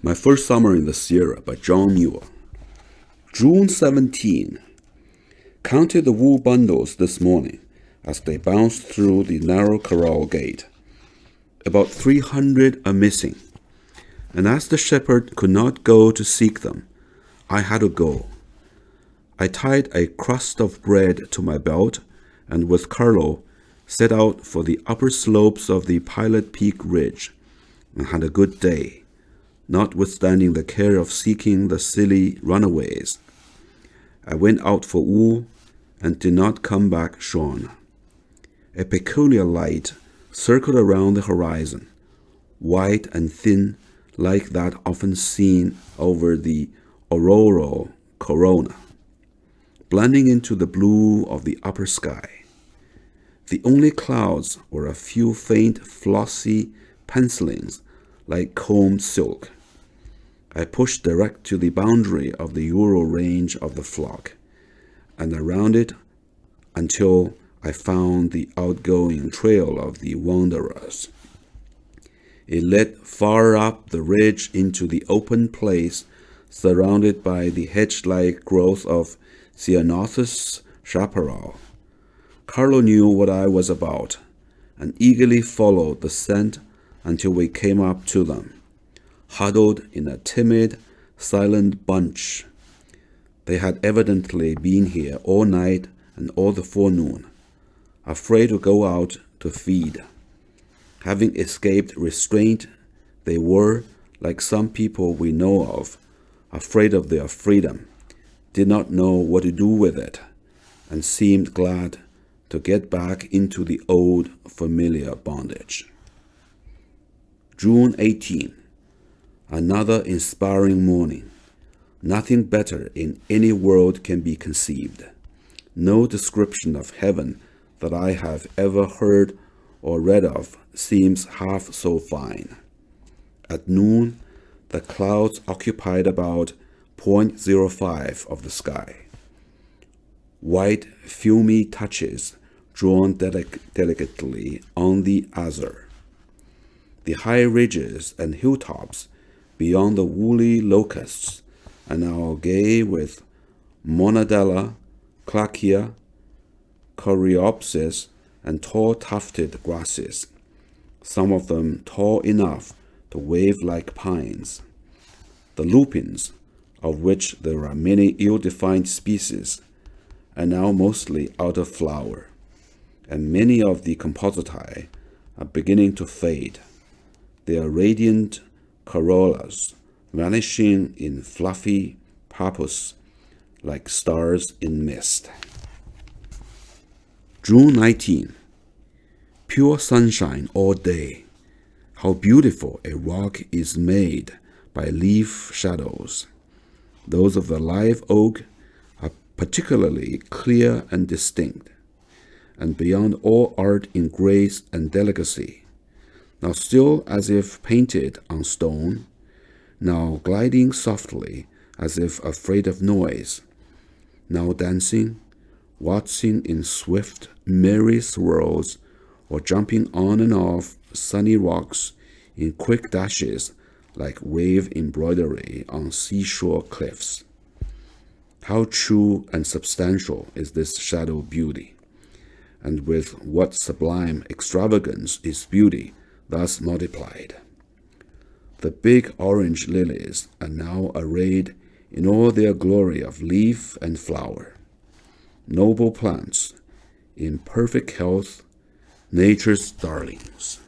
My First Summer in the Sierra by John Muir. June 17. Counted the wool bundles this morning as they bounced through the narrow corral gate. About 300 are missing, and as the shepherd could not go to seek them, I had to go. I tied a crust of bread to my belt and with Carlo set out for the upper slopes of the Pilot Peak Ridge and had a good day, notwithstanding the care of seeking the silly runaways. I went out for wool and did not come back shorn. A peculiar light circled around the horizon, white and thin like that often seen over the auroral corona, blending into the blue of the upper sky. The only clouds were a few faint flossy pencilings like combed silk. I pushed direct to the boundary of the Ural range of the flock, and around it until I found the outgoing trail of the wanderers. It led far up the ridge into the open place surrounded by the hedge-like growth of Ceanothus chaparral. Carlo knew what I was about, and eagerly followed the scent until we came up to them, huddled in a timid, silent bunch. They had evidently been here all night and all the forenoon, afraid to go out to feed. Having escaped restraint, they were, like some people we know of, afraid of their freedom, did not know what to do with it, and seemed glad to get back into the old familiar bondage. June 18. Another inspiring morning. Nothing better in any world can be conceived. No description of heaven that I have ever heard or read of seems half so fine. At noon, the clouds occupied about 0.05 of the sky. White, filmy touches drawn delicately on the azure. The high ridges and hilltops beyond the woolly locusts are now gay with monadella, clackia, coreopsis, and tall tufted grasses, some of them tall enough to wave like pines. The lupins, of which there are many ill-defined species, are now mostly out of flower, and many of the compositae are beginning to fade, their radiant corollas vanishing in fluffy purpose like stars in mist. June 19. Pure sunshine all day. How beautiful a rock is made by leaf shadows. Those of the live oak are particularly clear and distinct, and beyond all art in grace and delicacy, now still as if painted on stone, now gliding softly as if afraid of noise, now dancing, waltzing in swift, merry swirls, or jumping on and off sunny rocks in quick dashes like wave embroidery on seashore cliffs. How true and substantial is this shadow beauty, and with what sublime extravagance is beauty thus multiplied. The big orange lilies are now arrayed in all their glory of leaf and flower. Noble plants, in perfect health, nature's darlings.